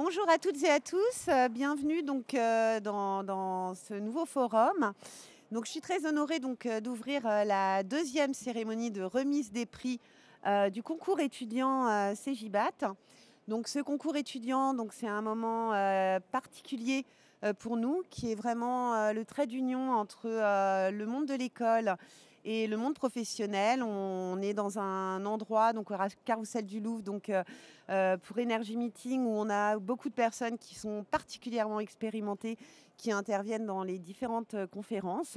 Bonjour à toutes et à tous, bienvenue donc dans ce nouveau forum. Donc je suis très honorée donc d'ouvrir la deuxième cérémonie de remise des prix du concours étudiant CEGIBAT. Donc ce concours étudiant, donc c'est un moment particulier pour nous, qui est vraiment le trait d'union entre le monde de l'école et le monde professionnel. On est dans un endroit, donc au Carrousel du Louvre, donc pour Energy Meeting, où on a beaucoup de personnes qui sont particulièrement expérimentées, qui interviennent dans les différentes conférences.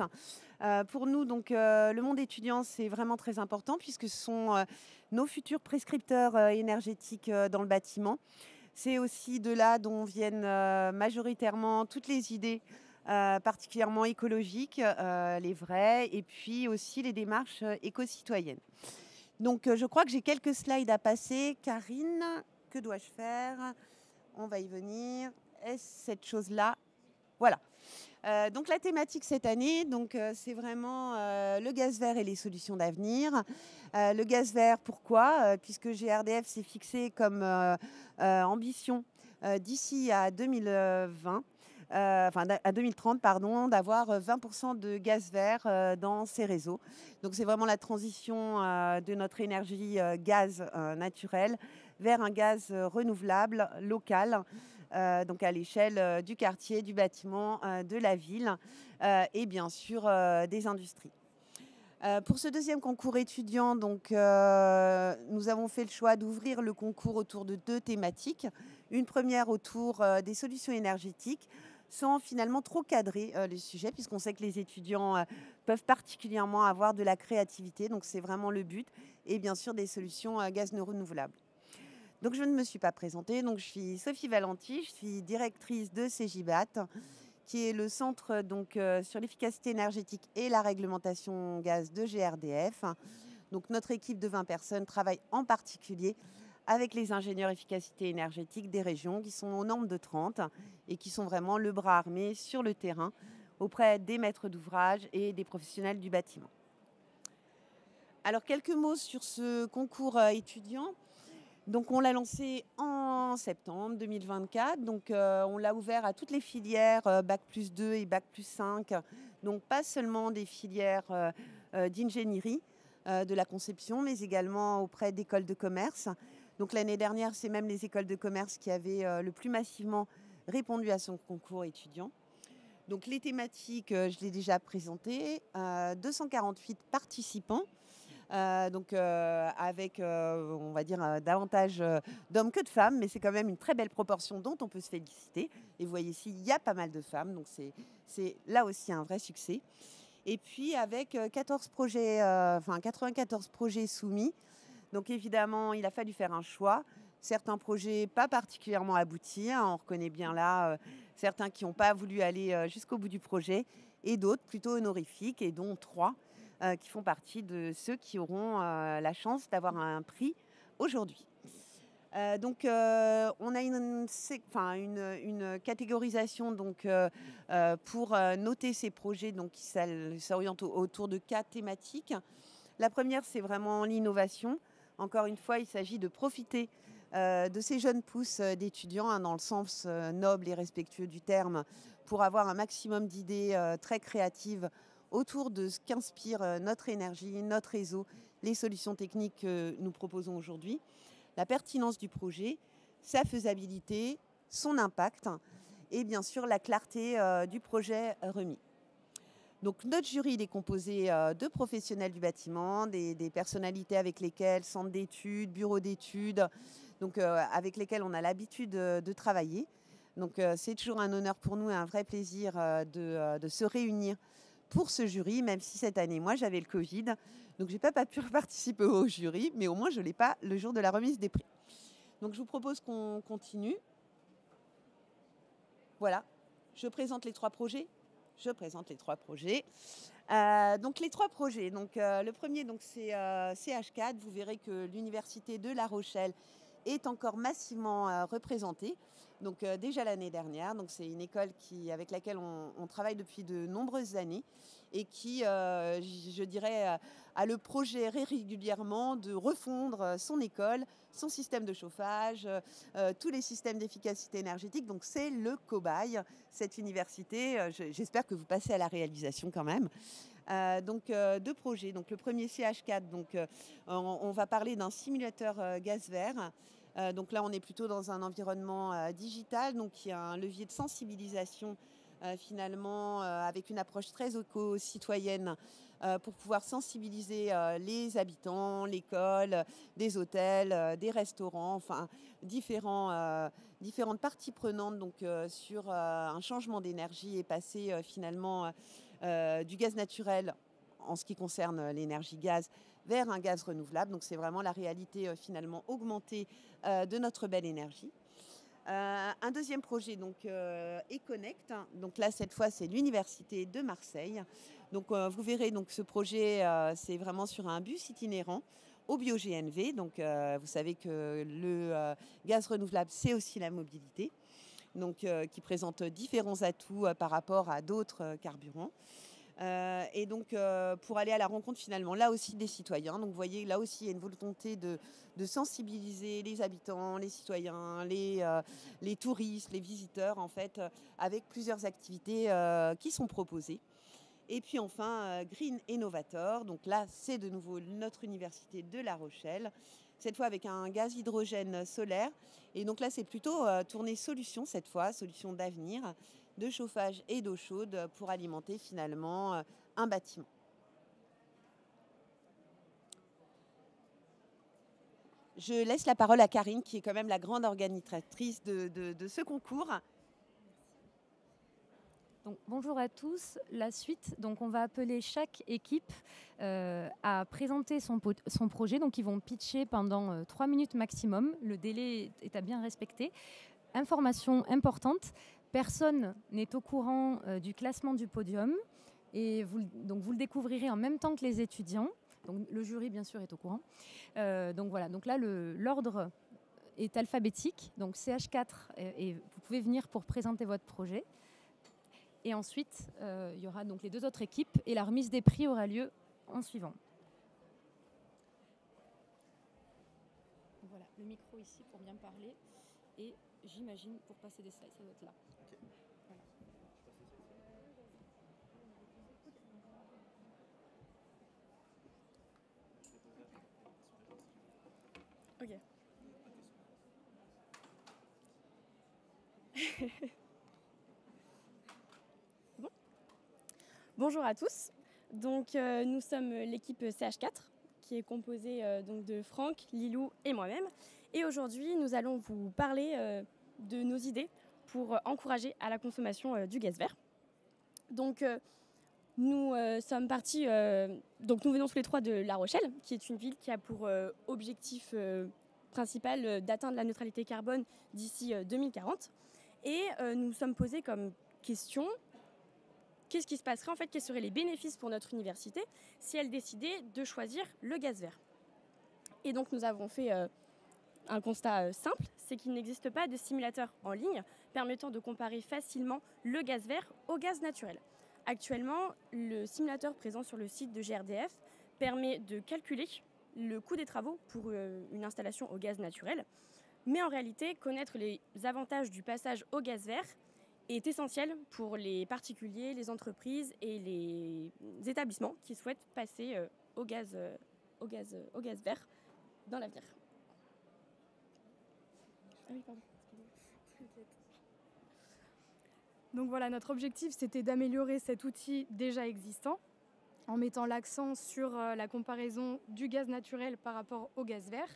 Pour nous, donc, le monde étudiant, c'est vraiment très important, puisque ce sont nos futurs prescripteurs énergétiques dans le bâtiment. C'est aussi de là dont viennent majoritairement toutes les idées particulièrement écologiques, les vraies, et puis aussi les démarches éco-citoyennes. Donc je crois que j'ai quelques slides à passer. Karine, que dois-je faire? On va y venir. Est-ce cette chose-là? Voilà. Donc la thématique cette année, donc, c'est vraiment le gaz vert et les solutions d'avenir. Le gaz vert, pourquoi? Puisque GRDF s'est fixé comme ambition d'ici à 2020, enfin à 2030, pardon, d'avoir 20% de gaz vert dans ses réseaux. Donc c'est vraiment la transition de notre énergie gaz naturel vers un gaz renouvelable, local, donc à l'échelle du quartier, du bâtiment, de la ville et bien sûr des industries. Pour ce deuxième concours étudiant, donc, nous avons fait le choix d'ouvrir le concours autour de deux thématiques. Une première autour des solutions énergétiques, sans finalement trop cadrer le sujet, puisqu'on sait que les étudiants peuvent particulièrement avoir de la créativité, donc c'est vraiment le but, et bien sûr des solutions gaz non renouvelables. Donc je ne me suis pas présentée, donc je suis Sophie Valenti, je suis directrice de CEGIBAT, qui est le centre donc, sur l'efficacité énergétique et la réglementation gaz de GRDF. Donc notre équipe de 20 personnes travaille en particulier avec les ingénieurs efficacité énergétique des régions, qui sont au nombre de 30 et qui sont vraiment le bras armé sur le terrain auprès des maîtres d'ouvrage et des professionnels du bâtiment. Alors quelques mots sur ce concours étudiant. Donc on l'a lancé en septembre 2024, donc on l'a ouvert à toutes les filières Bac+2 et Bac+5, donc pas seulement des filières d'ingénierie, de la conception, mais également auprès d'écoles de commerce. Donc l'année dernière, c'est même les écoles de commerce qui avaient le plus massivement répondu à son concours étudiant. Donc les thématiques, je l'ai déjà présentées, 248 participants. Donc avec, on va dire, davantage d'hommes que de femmes, mais c'est quand même une très belle proportion dont on peut se féliciter. Et vous voyez ici, il y a pas mal de femmes, donc c'est là aussi un vrai succès. Et puis avec 14 projets, 94 projets soumis. Donc évidemment, il a fallu faire un choix. Certains projets pas particulièrement aboutis, hein, on reconnaît bien là certains qui n'ont pas voulu aller jusqu'au bout du projet, et d'autres plutôt honorifiques, et dont 3 qui font partie de ceux qui auront la chance d'avoir un prix aujourd'hui. Donc, on a une catégorisation donc, pour noter ces projets, donc, qui s'orientent autour de 4 thématiques. La première, c'est vraiment l'innovation. Encore une fois, il s'agit de profiter de ces jeunes pousses d'étudiants, hein, dans le sens noble et respectueux du terme, pour avoir un maximum d'idées très créatives autour de ce qu'inspire notre énergie, notre réseau, les solutions techniques que nous proposons aujourd'hui, la pertinence du projet, sa faisabilité, son impact et bien sûr la clarté du projet remis. Donc notre jury il est composé de professionnels du bâtiment, des personnalités avec lesquelles, centres d'études, bureaux d'études, donc avec lesquels on a l'habitude de travailler. Donc c'est toujours un honneur pour nous et un vrai plaisir de se réunir pour ce jury, même si cette année, moi, j'avais le Covid. Donc je n'ai pas pu participer au jury, mais au moins je ne l'ai pas le jour de la remise des prix. Donc je vous propose qu'on continue. Voilà, je présente les 3 projets. Donc les 3 projets. Donc le premier, donc c'est CH4. Vous verrez que l'université de La Rochelle est encore massivement représentée. Donc déjà l'année dernière, donc c'est une école avec laquelle on travaille depuis de nombreuses années et qui, je dirais, a le projet régulièrement de refondre son école, son système de chauffage, tous les systèmes d'efficacité énergétique. Donc c'est le cobaye, cette université. J'espère que vous passez à la réalisation quand même. Donc deux projets. Donc le premier CH4, donc on va parler d'un simulateur gaz vert. Donc là on est plutôt dans un environnement digital, donc il y a un levier de sensibilisation finalement avec une approche très éco-citoyenne pour pouvoir sensibiliser les habitants, l'école, des hôtels, des restaurants, enfin différentes parties prenantes donc, sur un changement d'énergie et passer finalement du gaz naturel en ce qui concerne l'énergie gaz vers un gaz renouvelable. Donc c'est vraiment la réalité finalement augmentée de notre belle énergie. Un deuxième projet, donc Econnect. Donc là, cette fois, c'est l'Université de Marseille. Donc vous verrez, donc ce projet, c'est vraiment sur un bus itinérant au bio-GNV. Donc vous savez que le gaz renouvelable, c'est aussi la mobilité, donc qui présente différents atouts par rapport à d'autres carburants. Et donc, pour aller à la rencontre finalement, là aussi, des citoyens. Donc, vous voyez, là aussi, il y a une volonté de sensibiliser les habitants, les citoyens, les touristes, les visiteurs, en fait, avec plusieurs activités qui sont proposées. Et puis enfin, Green Innovator. Donc là, c'est de nouveau notre université de La Rochelle, cette fois avec un gaz hydrogène solaire. Et donc là, c'est plutôt tourné solution cette fois, solution d'avenir, de chauffage et d'eau chaude pour alimenter finalement un bâtiment. Je laisse la parole à Karine, qui est quand même la grande organisatrice de ce concours. Donc, bonjour à tous. La suite, donc on va appeler chaque équipe à présenter son projet. Donc ils vont pitcher pendant 3 minutes maximum. Le délai est à bien respecter. Information importante, personne n'est au courant du classement du podium. Et vous le découvrirez en même temps que les étudiants. Donc le jury bien sûr est au courant. Donc voilà, donc là l'ordre est alphabétique. Donc CH4 et vous pouvez venir pour présenter votre projet. Et ensuite, il y aura donc les 2 autres équipes et la remise des prix aura lieu en suivant. Voilà, le micro ici pour bien parler et j'imagine pour passer des slides, ça doit être là. Okay. Voilà. Ok. Bon. Bonjour à tous. Donc nous sommes l'équipe CH4 qui est composée donc de Franck, Lilou et moi-même. Et aujourd'hui, nous allons vous parler de nos idées pour encourager à la consommation du gaz vert. Donc nous sommes partis, donc nous venons tous les 3 de La Rochelle, qui est une ville qui a pour objectif principal d'atteindre la neutralité carbone d'ici 2040. Et nous sommes posés comme question, qu'est-ce qui se passerait en fait, quels seraient les bénéfices pour notre université si elle décidait de choisir le gaz vert. Et donc nous avons fait un constat simple, c'est qu'il n'existe pas de simulateur en ligne permettant de comparer facilement le gaz vert au gaz naturel. Actuellement, le simulateur présent sur le site de GRDF permet de calculer le coût des travaux pour une installation au gaz naturel. Mais en réalité, connaître les avantages du passage au gaz vert est essentiel pour les particuliers, les entreprises et les établissements qui souhaitent passer au gaz vert dans l'avenir. Ah oui, pardon. Donc voilà, notre objectif, c'était d'améliorer cet outil déjà existant en mettant l'accent sur la comparaison du gaz naturel par rapport au gaz vert.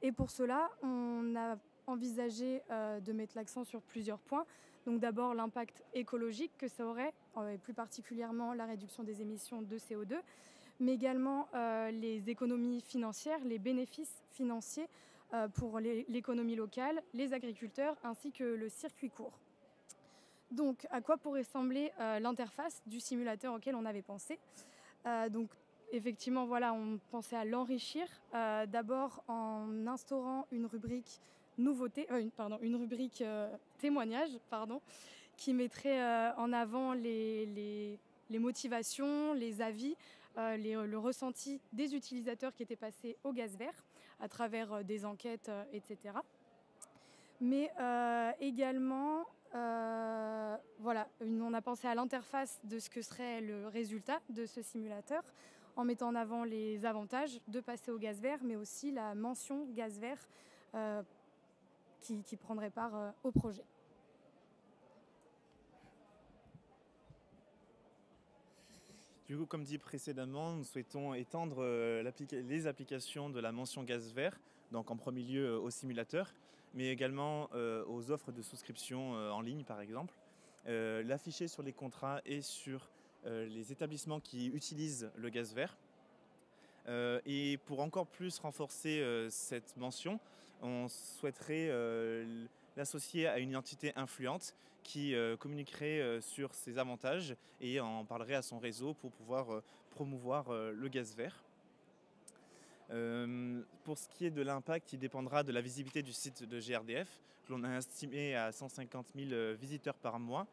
Et pour cela, on a envisagé de mettre l'accent sur plusieurs points. Donc d'abord, l'impact écologique que ça aurait, et plus particulièrement la réduction des émissions de CO2, mais également les économies financières, les bénéfices financiers pour l'économie locale, les agriculteurs ainsi que le circuit court. Donc, à quoi pourrait ressembler l'interface du simulateur auquel on avait pensé ? Donc, effectivement, voilà, on pensait à l'enrichir, d'abord en instaurant une rubrique nouveauté, une rubrique témoignage, qui mettrait en avant les motivations, les avis, le ressenti des utilisateurs qui étaient passés au gaz vert à travers des enquêtes, etc. Mais également, on a pensé à l'interface de ce que serait le résultat de ce simulateur, en mettant en avant les avantages de passer au gaz vert, mais aussi la mention gaz vert qui prendrait part au projet. Du coup, comme dit précédemment, nous souhaitons étendre les applications de la mention gaz vert, donc en premier lieu au simulateur, mais également aux offres de souscription en ligne par exemple, l'afficher sur les contrats et sur les établissements qui utilisent le gaz vert. Et pour encore plus renforcer cette mention, on souhaiterait l'associer à une identité influente qui communiquerait sur ses avantages et en parlerait à son réseau pour pouvoir promouvoir le gaz vert. Pour ce qui est de l'impact, il dépendra de la visibilité du site de GRDF, que l'on a estimé à 150 000 visiteurs par mois.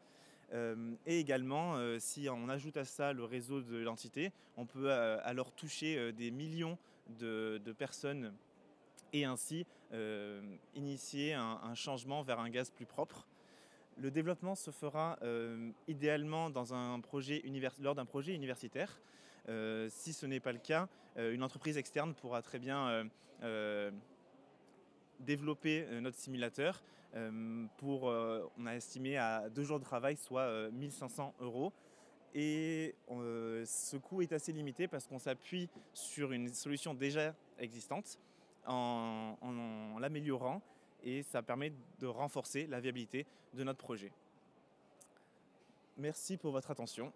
Et également, si on ajoute à ça le réseau de l'entité, on peut alors toucher des millions de personnes et ainsi initier un changement vers un gaz plus propre. Le développement se fera idéalement lors d'un projet universitaire. Si ce n'est pas le cas, une entreprise externe pourra très bien développer notre simulateur on a estimé à 2 jours de travail, soit 1 500 €. Et ce coût est assez limité parce qu'on s'appuie sur une solution déjà existante en l'améliorant et ça permet de renforcer la viabilité de notre projet. Merci pour votre attention.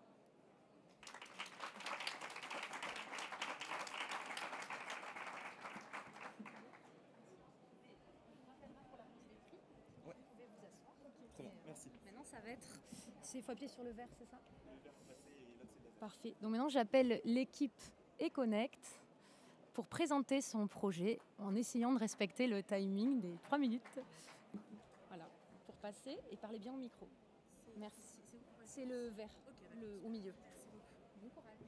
Il faut appuyer sur le vert, c'est ça? Parfait. Donc maintenant, j'appelle l'équipe Econnect pour présenter son projet en essayant de respecter le timing des 3 minutes. Voilà, pour passer et parler bien au micro. Merci. C'est le vert, au milieu. Bon courage.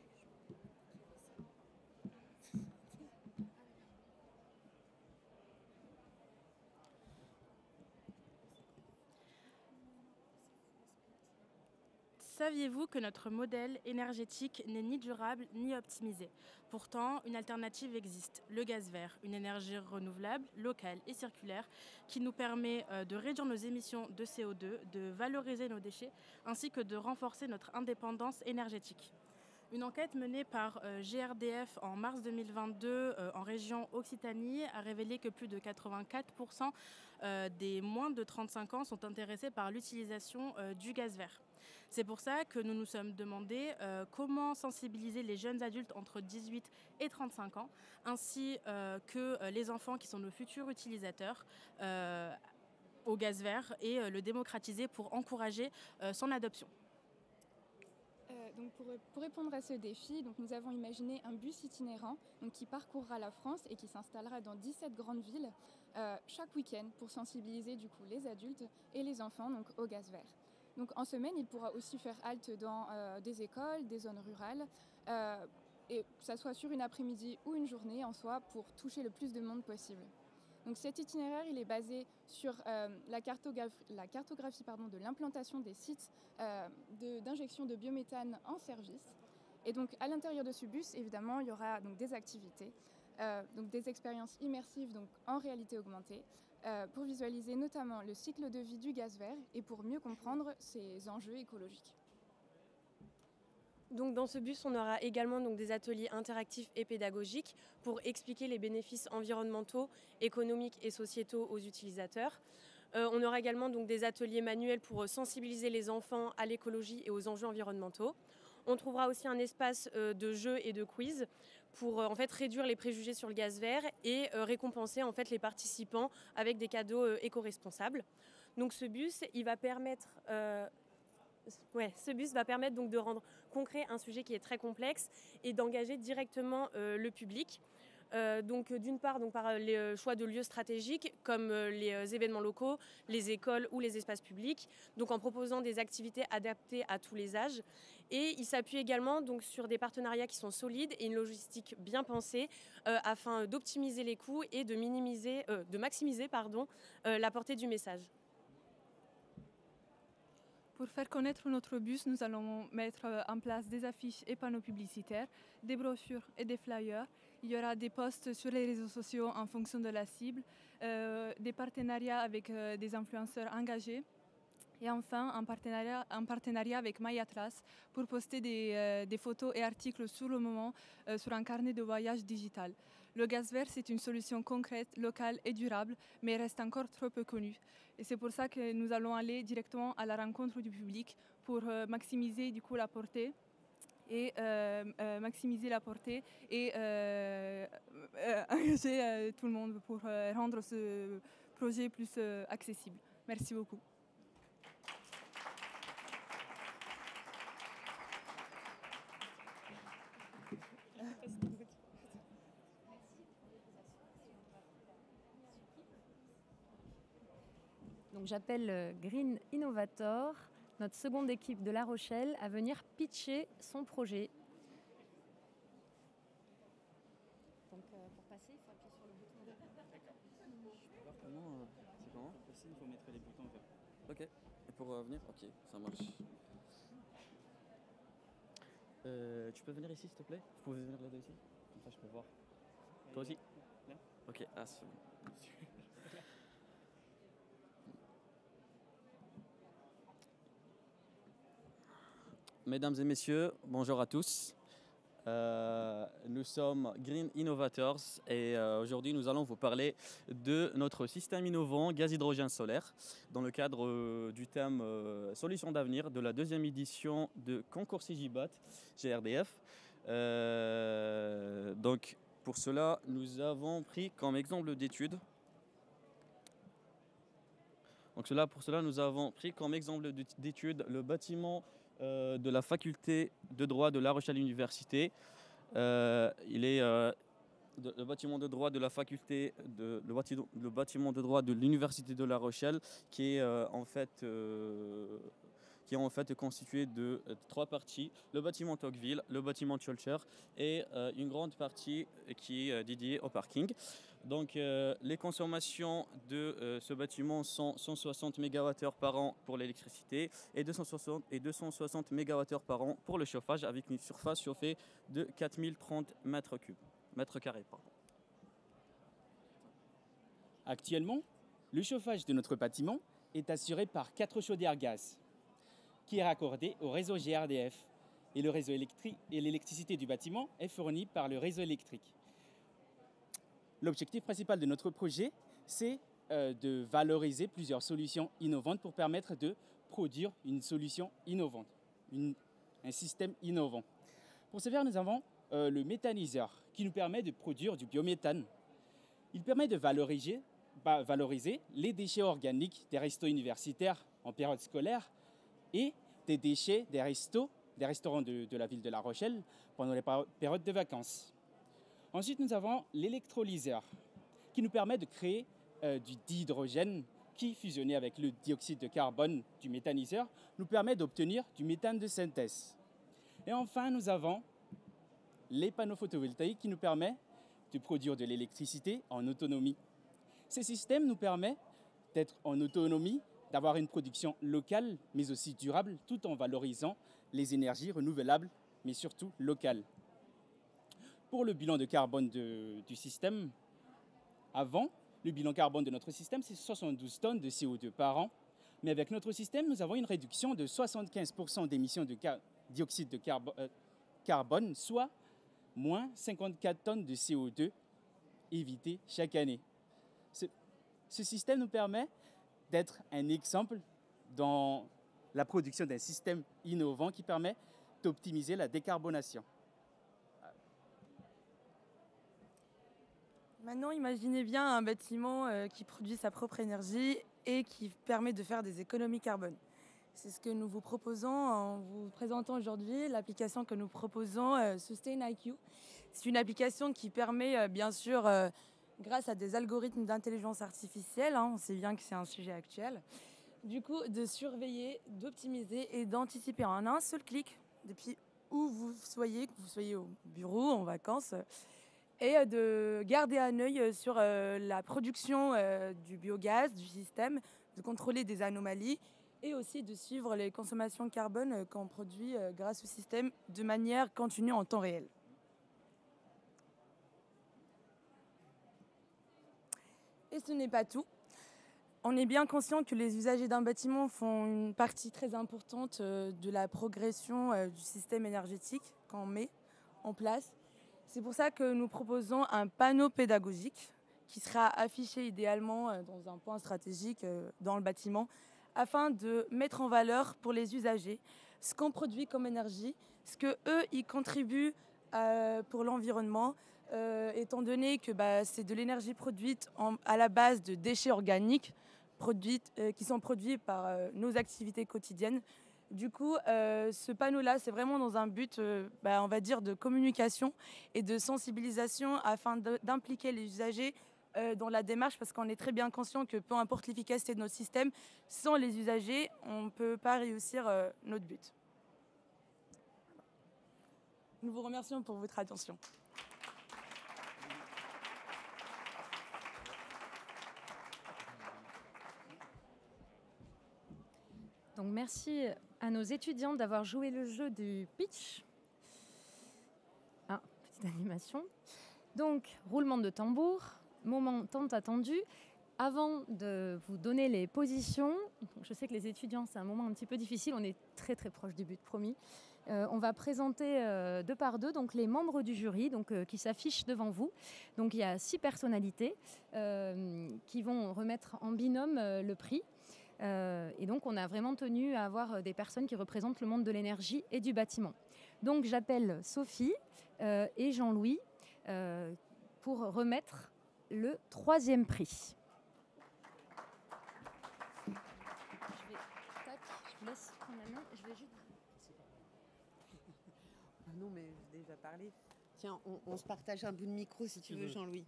Saviez-vous que notre modèle énergétique n'est ni durable ni optimisé? Pourtant, une alternative existe, le gaz vert, une énergie renouvelable, locale et circulaire qui nous permet de réduire nos émissions de CO2, de valoriser nos déchets ainsi que de renforcer notre indépendance énergétique. Une enquête menée par GRDF en mars 2022 en région Occitanie a révélé que plus de 84% des moins de 35 ans sont intéressés par l'utilisation du gaz vert. C'est pour ça que nous nous sommes demandé comment sensibiliser les jeunes adultes entre 18 et 35 ans, ainsi que les enfants qui sont nos futurs utilisateurs au gaz vert et le démocratiser pour encourager son adoption. Donc pour répondre à ce défi, nous avons imaginé un bus itinérant qui parcourra la France et qui s'installera dans 17 grandes villes chaque week-end pour sensibiliser du coup les adultes et les enfants au gaz vert. Donc en semaine, il pourra aussi faire halte dans des écoles, des zones rurales, et que ce soit sur une après-midi ou une journée en soi pour toucher le plus de monde possible. Donc cet itinéraire, il est basé sur la cartographie de l'implantation des sites d'injection de biométhane en service. Et donc à l'intérieur de ce bus, évidemment, il y aura des activités, des expériences immersives en réalité augmentée, pour visualiser notamment le cycle de vie du gaz vert et pour mieux comprendre ses enjeux écologiques. Donc dans ce bus, on aura également des ateliers interactifs et pédagogiques pour expliquer les bénéfices environnementaux, économiques et sociétaux aux utilisateurs. On aura également des ateliers manuels pour sensibiliser les enfants à l'écologie et aux enjeux environnementaux. On trouvera aussi un espace de jeux et de quiz pour réduire les préjugés sur le gaz vert et récompenser les participants avec des cadeaux éco-responsables. Donc ce bus, il va permettre ce bus va permettre donc de rendre concret un sujet qui est très complexe et d'engager directement le public. Donc d'une part par les choix de lieux stratégiques comme les événements locaux, les écoles ou les espaces publics, donc en proposant des activités adaptées à tous les âges. Et il s'appuie également donc sur des partenariats qui sont solides et une logistique bien pensée afin d'optimiser les coûts et de maximiser la portée du message. Pour faire connaître notre bus, nous allons mettre en place des affiches et panneaux publicitaires, des brochures et des flyers. Il y aura des posts sur les réseaux sociaux en fonction de la cible, des partenariats avec des influenceurs engagés et enfin un partenariat avec MyAtlas pour poster des photos et articles sur le moment sur un carnet de voyage digital. Le gaz vert, c'est une solution concrète, locale et durable, mais reste encore trop peu connue. Et c'est pour ça que nous allons aller directement à la rencontre du public pour maximiser du coup la portée et engager tout le monde pour rendre ce projet plus accessible. Merci beaucoup. Donc j'appelle Green Innovator, notre seconde équipe de La Rochelle, à venir pitcher son projet. Donc pour passer, il faut appuyer sur le bouton vert. D'accord. Je peux voir comment c'est comment passer, il faut mettre les boutons verts. Ok. Et pour venir, ok, ça marche. Tu peux venir ici s'il te plaît? Vous pouvez venir là-dedans ici? Comme ça je peux voir. Toi aussi? Là? Ok, ah c'est bon. Mesdames et messieurs, bonjour à tous. Nous sommes Green Innovators et aujourd'hui nous allons vous parler de notre système innovant gaz hydrogène solaire dans le cadre du thème Solutions d'avenir de la deuxième édition de concours CIGIBAT GRDF. Donc pour cela nous avons pris comme exemple d'étude. Pour cela nous avons pris comme exemple d'étude le bâtiment de la faculté de droit de La Rochelle Université. Il est le bâtiment de droit de la faculté le bâtiment de droit de l'Université de La Rochelle qui est en fait constitué de trois parties, le bâtiment Tocqueville, le bâtiment Schulcher et une grande partie qui est dédiée au parking. Donc les consommations de ce bâtiment sont 160 MWh par an pour l'électricité et 260 MWh par an pour le chauffage avec une surface chauffée de 4030 mètres carrés. Actuellement, le chauffage de notre bâtiment est assuré par 4 chaudières gaz qui est raccordé au réseau GRDF et le réseau électrique et l'électricité du bâtiment est fournie par le réseau électrique. L'objectif principal de notre projet, c'est de valoriser plusieurs solutions innovantes pour permettre de produire une solution innovante, un système innovant. Pour ce faire, nous avons le méthaniseur qui nous permet de produire du biométhane. Il permet de valoriser les déchets organiques des restos universitaires en période scolaire et des déchets des restaurants de la ville de La Rochelle pendant les périodes de vacances. Ensuite, nous avons l'électrolyseur qui nous permet de créer du dihydrogène qui, fusionné avec le dioxyde de carbone du méthaniseur, nous permet d'obtenir du méthane de synthèse. Et enfin, nous avons les panneaux photovoltaïques qui nous permettent de produire de l'électricité en autonomie. Ces systèmes nous permettent d'être en autonomie, d'avoir une production locale, mais aussi durable, tout en valorisant les énergies renouvelables, mais surtout locales. Pour le bilan de carbone du système, avant, le bilan carbone de notre système, c'est 72 tonnes de CO2 par an. Mais avec notre système, nous avons une réduction de 75% d'émissions de dioxyde de carbone, soit moins 54 tonnes de CO2 évitées chaque année. Ce système nous permet d'être un exemple dans la production d'un système innovant qui permet d'optimiser la décarbonation. Maintenant, imaginez bien un bâtiment qui produit sa propre énergie et qui permet de faire des économies carbone. C'est ce que nous vous proposons en vous présentant aujourd'hui l'application que nous proposons, Sustain IQ. C'est une application qui permet, bien sûr, grâce à des algorithmes d'intelligence artificielle, on sait bien que c'est un sujet actuel, du coup, de surveiller, d'optimiser et d'anticiper en un seul clic, depuis où vous soyez, que vous soyez au bureau, en vacances, et de garder un œil sur la production du biogaz, du système, de contrôler des anomalies et aussi de suivre les consommations carbone qu'on produit grâce au système de manière continue en temps réel. Et ce n'est pas tout. On est bien conscient que les usagers d'un bâtiment font une partie très importante de la progression du système énergétique qu'on met en place. C'est pour ça que nous proposons un panneau pédagogique qui sera affiché idéalement dans un point stratégique dans le bâtiment afin de mettre en valeur pour les usagers ce qu'on produit comme énergie, ce qu'eux y contribuent pour l'environnement, étant donné que c'est de l'énergie produite à la base de déchets organiques qui sont produits par nos activités quotidiennes. Du coup, ce panneau-là, c'est vraiment dans un but, on va dire, de communication et de sensibilisation afin d'impliquer les usagers dans la démarche, parce qu'on est très bien conscient que peu importe l'efficacité de notre système, sans les usagers, on ne peut pas réussir notre but. Nous vous remercions pour votre attention. Donc merci à nos étudiants d'avoir joué le jeu du pitch. Petite animation. Donc, roulement de tambour, moment tant attendu. Avant de vous donner les positions, je sais que les étudiants, c'est un moment un petit peu difficile, on est très très proche du but, promis. On va présenter deux par deux donc, les membres du jury qui s'affichent devant vous. Donc il y a 6 personnalités qui vont remettre en binôme le prix. Et donc, on a vraiment tenu à avoir des personnes qui représentent le monde de l'énergie et du bâtiment. Donc, j'appelle Sophie et Jean-Louis pour remettre le 3e prix. Je vous laisse prendre la main. Je vais juste... Non, mais j'ai déjà parlé. Tiens, on se partage un bout de micro si tu veux, Jean-Louis.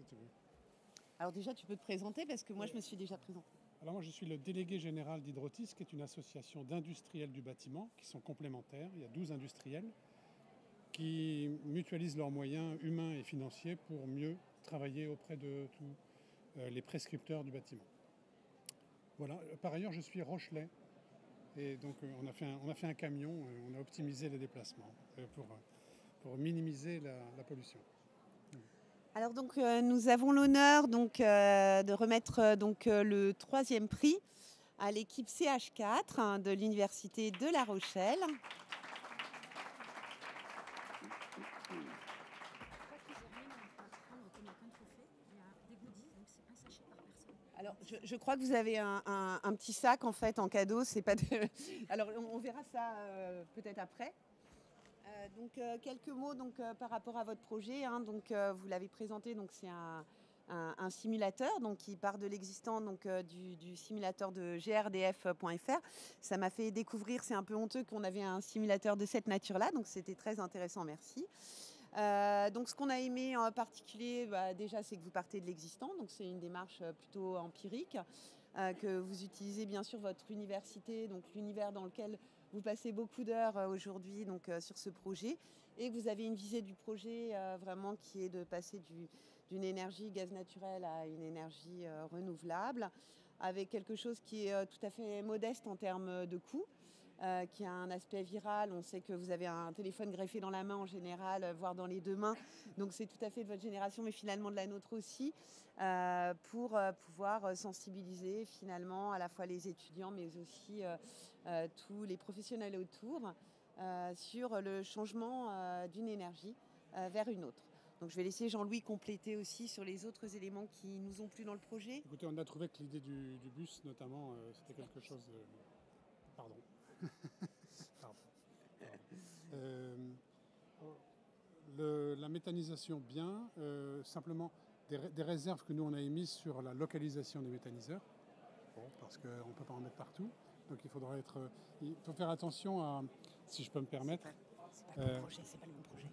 Alors déjà, tu peux te présenter parce que moi, je me suis déjà présentée. Alors moi, je suis le délégué général d'Hydrotis, qui est une association d'industriels du bâtiment qui sont complémentaires. Il y a 12 industriels qui mutualisent leurs moyens humains et financiers pour mieux travailler auprès de tous les prescripteurs du bâtiment. Voilà. Par ailleurs, je suis Rochelet. Et donc, on a fait un camion, on a optimisé les déplacements pour minimiser la pollution. Alors donc nous avons l'honneur de remettre le 3e prix à l'équipe CH4 de l'Université de La Rochelle. Alors je crois que vous avez un petit sac en fait en cadeau. C'est pas de... Alors on verra ça peut-être après. Donc quelques mots par rapport à votre projet. Vous l'avez présenté, c'est un simulateur qui part de l'existant du simulateur de grdf.fr. Ça m'a fait découvrir, c'est un peu honteux qu'on avait un simulateur de cette nature-là, donc c'était très intéressant, merci. Donc ce qu'on a aimé en particulier, déjà c'est que vous partez de l'existant, donc c'est une démarche plutôt empirique, que vous utilisez bien sûr votre université, donc l'univers dans lequel vous passez beaucoup d'heures aujourd'hui sur ce projet, et que vous avez une visée du projet vraiment qui est de passer d'une énergie gaz naturel à une énergie renouvelable, avec quelque chose qui est tout à fait modeste en termes de coût, qui a un aspect viral. On sait que vous avez un téléphone greffé dans la main en général, voire dans les 2 mains, donc c'est tout à fait de votre génération, mais finalement de la nôtre aussi, pour pouvoir sensibiliser finalement à la fois les étudiants, mais aussi tous les professionnels autour sur le changement d'une énergie vers une autre. Donc je vais laisser Jean-Louis compléter aussi sur les autres éléments qui nous ont plu dans le projet. Écoutez, on a trouvé que l'idée du bus notamment, c'était quelque chose de... Pardon. La méthanisation bien, simplement des réserves que nous on a émises sur la localisation des méthaniseurs, parce qu'on ne peut pas en mettre partout. Donc il faut faire attention à, si je peux me permettre. C'est pas le bon projet, c'est pas le bon projet.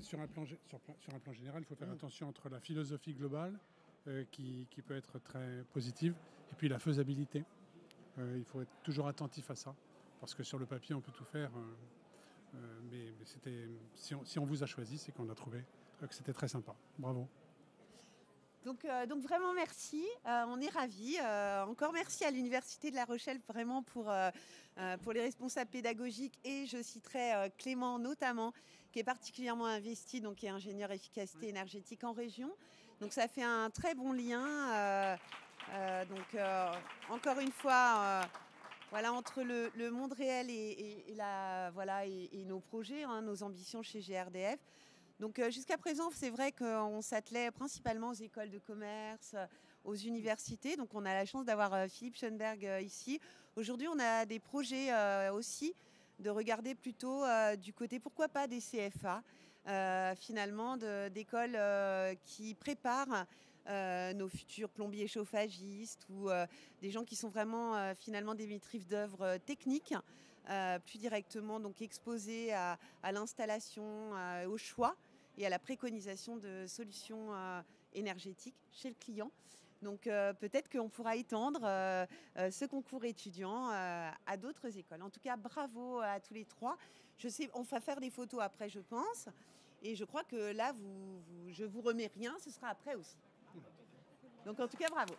Sur un plan général, il faut faire attention entre la philosophie globale qui peut être très positive et puis la faisabilité. Il faut être toujours attentif à ça parce que sur le papier on peut tout faire, mais si on vous a choisi, c'est qu'on a trouvé que c'était très sympa. Bravo. Donc vraiment merci, on est ravis. Encore merci à l'Université de La Rochelle vraiment pour les responsables pédagogiques et je citerai Clément notamment qui est particulièrement investi, donc qui est ingénieur efficacité énergétique en région. Donc ça fait un très bon lien. Encore une fois, voilà, entre le monde réel et nos projets, hein, nos ambitions chez GRDF. Donc jusqu'à présent, c'est vrai qu'on s'attelait principalement aux écoles de commerce, aux universités. Donc on a la chance d'avoir Philippe Schoenberg ici. Aujourd'hui, on a des projets aussi de regarder plutôt du côté, pourquoi pas, des CFA, finalement, d'écoles qui préparent nos futurs plombiers chauffagistes ou des gens qui sont vraiment finalement des maîtrises d'œuvre techniques, plus directement donc exposés à l'installation, au choix et à la préconisation de solutions énergétiques chez le client. Donc peut-être qu'on pourra étendre ce concours étudiant à d'autres écoles. En tout cas, bravo à tous les trois. Je sais, on va faire des photos après, je pense. Et je crois que là, je vous remets rien, ce sera après aussi. Donc en tout cas, bravo.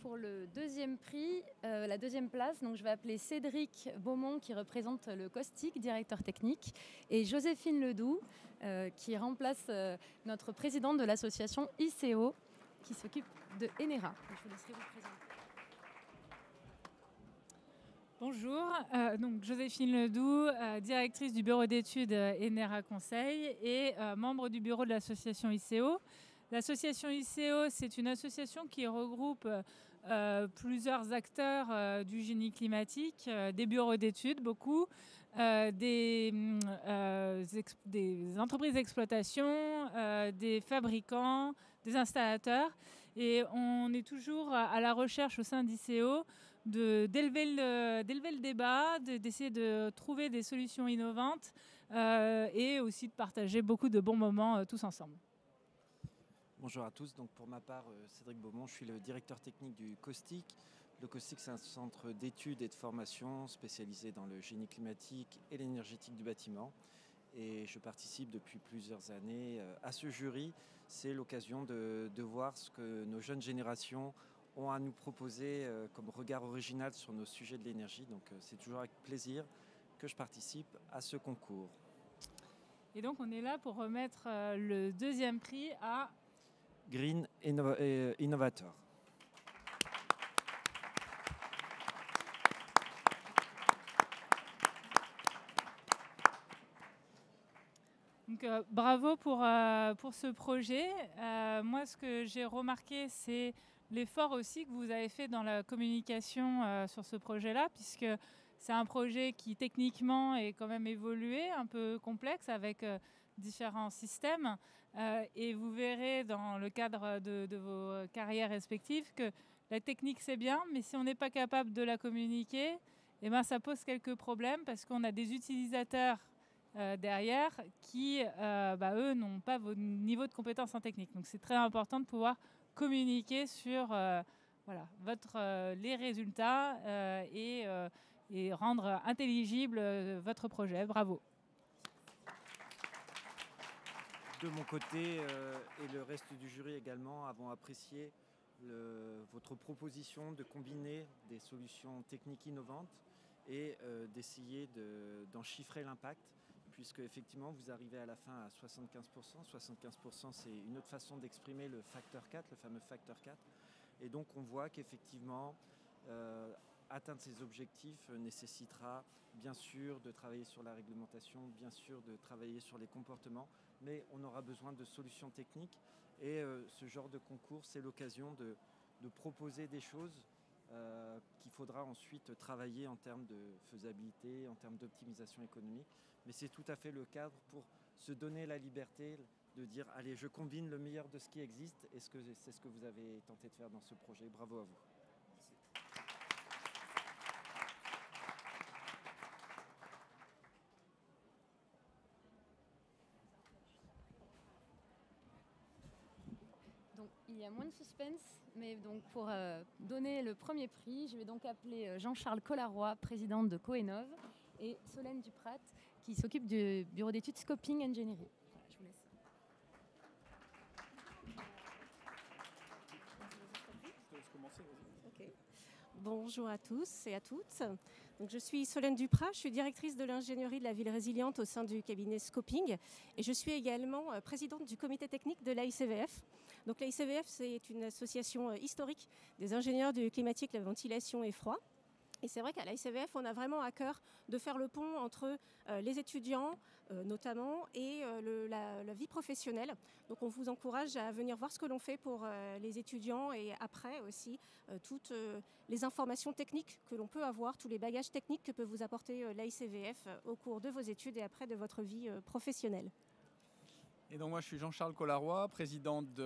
Pour le deuxième prix, la deuxième place, donc je vais appeler Cédric Beaumont qui représente le Caustic, directeur technique, et Joséphine Ledoux qui remplace notre présidente de l'association ICO qui s'occupe de Enera. Je vous laisserai vous présenter. Bonjour, donc Joséphine Ledoux, directrice du bureau d'études Enera Conseil et membre du bureau de l'association ICO. L'association ICO, c'est une association qui regroupe plusieurs acteurs du génie climatique, des bureaux d'études, beaucoup, des entreprises d'exploitation, des fabricants, des installateurs. Et on est toujours à la recherche au sein d'ICO d'élever le débat, d'essayer de trouver des solutions innovantes et aussi de partager beaucoup de bons moments tous ensemble. Bonjour à tous, donc pour ma part, Cédric Beaumont, je suis le directeur technique du Caustic. Le Caustic, c'est un centre d'études et de formation spécialisé dans le génie climatique et l'énergétique du bâtiment. Et je participe depuis plusieurs années à ce jury. C'est l'occasion de voir ce que nos jeunes générations ont à nous proposer comme regard original sur nos sujets de l'énergie. Donc c'est toujours avec plaisir que je participe à ce concours. Et donc on est là pour remettre le deuxième prix à Green Innovator. Donc, bravo pour ce projet. Moi, ce que j'ai remarqué, c'est l'effort aussi que vous avez fait dans la communication sur ce projet-là, puisque c'est un projet qui techniquement est quand même évolué, un peu complexe, avec différents systèmes. Et vous verrez dans le cadre de vos carrières respectives que la technique, c'est bien, mais si on n'est pas capable de la communiquer, eh ben, ça pose quelques problèmes parce qu'on a des utilisateurs derrière qui, eux, n'ont pas vos niveaux de compétences en technique. Donc, c'est très important de pouvoir communiquer sur les résultats et rendre intelligible votre projet. Bravo. De mon côté et le reste du jury également avons apprécié votre proposition de combiner des solutions techniques innovantes et d'essayer d'en chiffrer l'impact, puisque effectivement vous arrivez à la fin à 75%. 75%, c'est une autre façon d'exprimer le facteur 4, le fameux facteur 4. Et donc on voit qu'effectivement atteindre ces objectifs nécessitera bien sûr de travailler sur la réglementation, bien sûr de travailler sur les comportements, mais on aura besoin de solutions techniques et ce genre de concours, c'est l'occasion de proposer des choses qu'il faudra ensuite travailler en termes de faisabilité, en termes d'optimisation économique. Mais c'est tout à fait le cadre pour se donner la liberté de dire allez, je combine le meilleur de ce qui existe. Est-ce que c'est ce que vous avez tenté de faire dans ce projet? Bravo à vous. Donc, il y a moins de suspense, mais donc pour donner le premier prix, je vais donc appeler Jean-Charles Collaroy, président de Coenov, et Solène Duprat, qui s'occupe du bureau d'études Scoping Engineering. Voilà, je vous laisse. Okay. Bonjour à tous et à toutes. Donc, je suis Solène Duprat, je suis directrice de l'ingénierie de la ville résiliente au sein du cabinet Scoping et je suis également présidente du comité technique de l'AICVF. Donc l'AICVF, c'est une association historique des ingénieurs du climatique, la ventilation et froid. Et c'est vrai qu'à l'AICVF, on a vraiment à cœur de faire le pont entre les étudiants, notamment, et la vie professionnelle. Donc on vous encourage à venir voir ce que l'on fait pour les étudiants et après aussi toutes les informations techniques que l'on peut avoir, tous les bagages techniques que peut vous apporter l'AICVF au cours de vos études et après de votre vie professionnelle. Et donc moi je suis Jean-Charles Collaroy, président de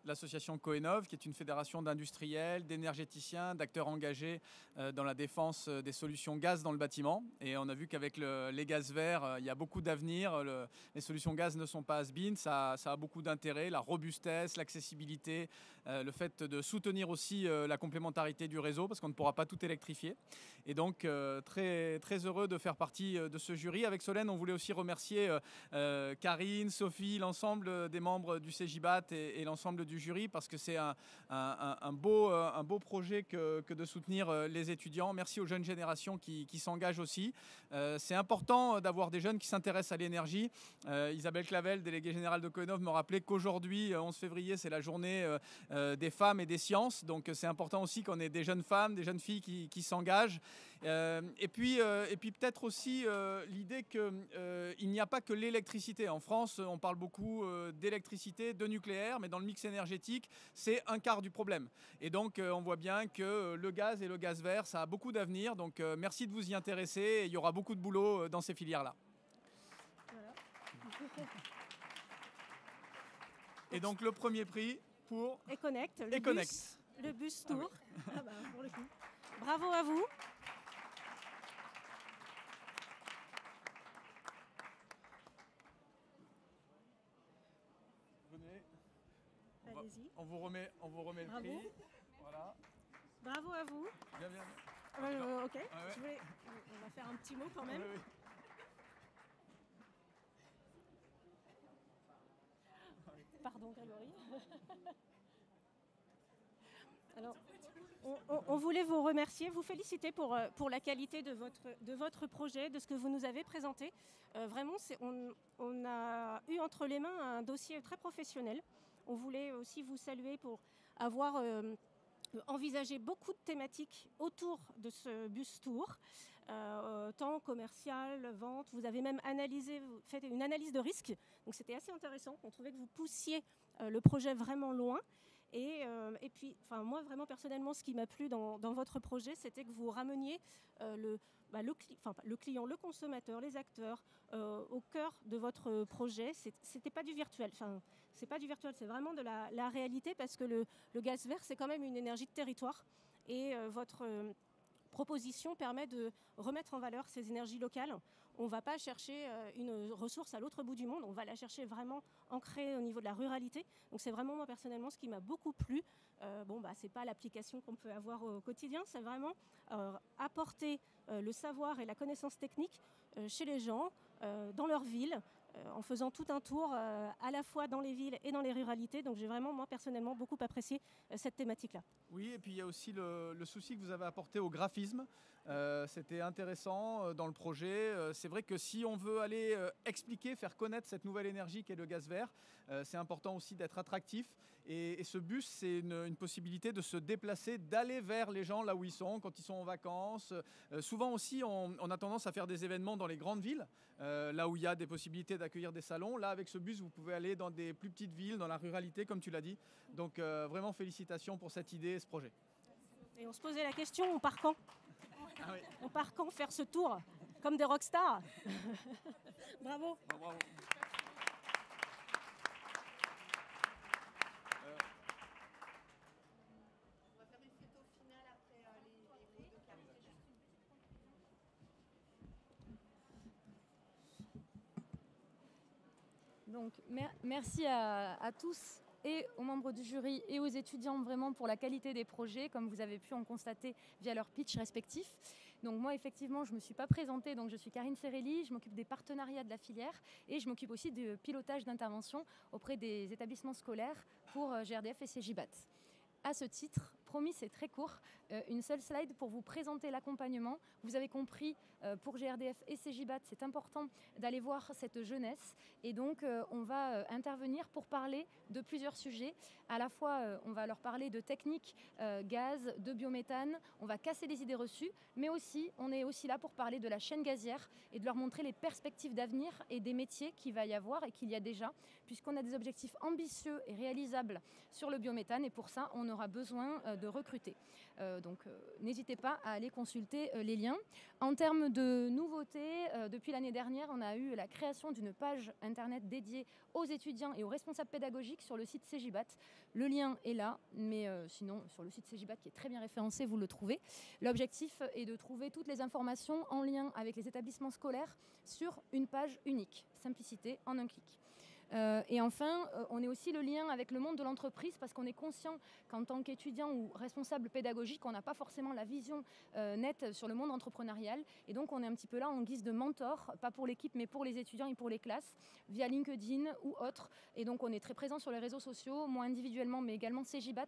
l'association Coenov, qui est une fédération d'industriels, d'énergéticiens, d'acteurs engagés dans la défense des solutions gaz dans le bâtiment. Et on a vu qu'avec les gaz verts, il y a beaucoup d'avenir. Les solutions gaz ne sont pas has-been, ça a beaucoup d'intérêt, la robustesse, l'accessibilité, le fait de soutenir aussi la complémentarité du réseau, parce qu'on ne pourra pas tout électrifier. Et donc très, très heureux de faire partie de ce jury. Avec Solène, on voulait aussi remercier Karine, Sophie, l'ensemble des membres du CEGIBAT et l'ensemble du jury, parce que c'est un beau projet que de soutenir les étudiants. Merci aux jeunes générations qui s'engagent aussi. C'est important d'avoir des jeunes qui s'intéressent à l'énergie. Isabelle Clavel, déléguée générale de Coenov, me rappelait qu'aujourd'hui, 11 février, c'est la journée des femmes et des sciences. Donc c'est important aussi qu'on ait des jeunes femmes, des jeunes filles qui s'engagent. Et puis peut-être aussi l'idée qu'il n'y a pas que l'électricité. En France, on parle beaucoup d'électricité, de nucléaire, mais dans le mix énergétique, c'est un quart du problème. Et donc, on voit bien que le gaz et le gaz vert, ça a beaucoup d'avenir. Donc, merci de vous y intéresser. Et il y aura beaucoup de boulot dans ces filières-là. Voilà. Et donc, le premier prix pour Econnect, le bus tour. Ah bah, pour le coup. Bravo à vous. On vous remet le Bravo. prix. Voilà. Bravo à vous. Bien. Ok. Ouais. On va faire un petit mot quand même. Oui. Pardon, Grégory. Alors, on voulait vous remercier, vous féliciter pour la qualité de votre projet, de ce que vous nous avez présenté. Vraiment, on a eu entre les mains un dossier très professionnel. On voulait aussi vous saluer pour avoir envisagé beaucoup de thématiques autour de ce bus tour, tant commercial, vente. Vous avez même fait une analyse de risque. Donc c'était assez intéressant. On trouvait que vous poussiez le projet vraiment loin. Et puis, moi, vraiment, personnellement, ce qui m'a plu dans votre projet, c'était que vous rameniez le client, le consommateur, les acteurs au cœur de votre projet. C'était pas du virtuel. C'est pas du virtuel, c'est vraiment de la réalité, parce que le gaz vert, c'est quand même une énergie de territoire. Et votre proposition permet de remettre en valeur ces énergies locales. On ne va pas chercher une ressource à l'autre bout du monde, on va la chercher vraiment ancrée au niveau de la ruralité. Donc c'est vraiment, moi personnellement, ce qui m'a beaucoup plu. C'est pas l'application qu'on peut avoir au quotidien, c'est vraiment apporter le savoir et la connaissance technique chez les gens, dans leur ville, en faisant tout un tour à la fois dans les villes et dans les ruralités. Donc j'ai vraiment, moi personnellement, beaucoup apprécié cette thématique-là. Oui, et puis il y a aussi le souci que vous avez apporté au graphisme. C'était intéressant dans le projet. C'est vrai que si on veut aller expliquer, faire connaître cette nouvelle énergie qu'est le gaz vert, c'est important aussi d'être attractif. Et ce bus, c'est une possibilité de se déplacer, d'aller vers les gens là où ils sont, quand ils sont en vacances. Souvent aussi, on a tendance à faire des événements dans les grandes villes, là où il y a des possibilités d'accueillir des salons. Là, avec ce bus, vous pouvez aller dans des plus petites villes, dans la ruralité, comme tu l'as dit. Donc, vraiment, félicitations pour cette idée et ce projet. Et on se posait la question, on part quand ? Ah oui. On part quand faire ce tour comme des rockstars? Bravo. Bravo. Donc, merci à tous et aux membres du jury et aux étudiants vraiment pour la qualité des projets, comme vous avez pu en constater via leurs pitchs respectifs. Donc moi, effectivement, je ne me suis pas présentée, donc je suis Karine Serelli, je m'occupe des partenariats de la filière et je m'occupe aussi du pilotage d'intervention auprès des établissements scolaires pour GRDF et CJBAT. À ce titre, promis, c'est très court, une seule slide pour vous présenter l'accompagnement. Vous avez compris, pour GRDF et CJBAT, c'est important d'aller voir cette jeunesse. Et donc, on va intervenir pour parler de plusieurs sujets. À la fois, on va leur parler de techniques, gaz, de biométhane. On va casser les idées reçues. Mais aussi, on est aussi là pour parler de la chaîne gazière et de leur montrer les perspectives d'avenir et des métiers qu'il va y avoir et qu'il y a déjà, puisqu'on a des objectifs ambitieux et réalisables sur le biométhane. Et pour ça, on aura besoin de recruter. Donc n'hésitez pas à aller consulter les liens. En termes de nouveautés, depuis l'année dernière, on a eu la création d'une page internet dédiée aux étudiants et aux responsables pédagogiques sur le site CJBAT. Le lien est là, mais sinon sur le site CJBAT qui est très bien référencé, vous le trouvez. L'objectif est de trouver toutes les informations en lien avec les établissements scolaires sur une page unique. Simplicité en un clic. Et enfin, on est aussi le lien avec le monde de l'entreprise parce qu'on est conscient qu'en tant qu'étudiant ou responsable pédagogique, on n'a pas forcément la vision nette sur le monde entrepreneurial. Et donc, on est un petit peu là en guise de mentor, pas pour l'équipe, mais pour les étudiants et pour les classes, via LinkedIn ou autre. Et donc, on est très présent sur les réseaux sociaux, moi individuellement, mais également CJBAT,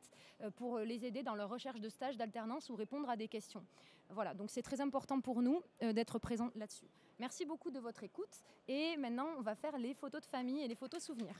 pour les aider dans leur recherche de stage, d'alternance ou répondre à des questions. Voilà, donc c'est très important pour nous d'être présents là-dessus. Merci beaucoup de votre écoute et maintenant on va faire les photos de famille et les photos souvenirs.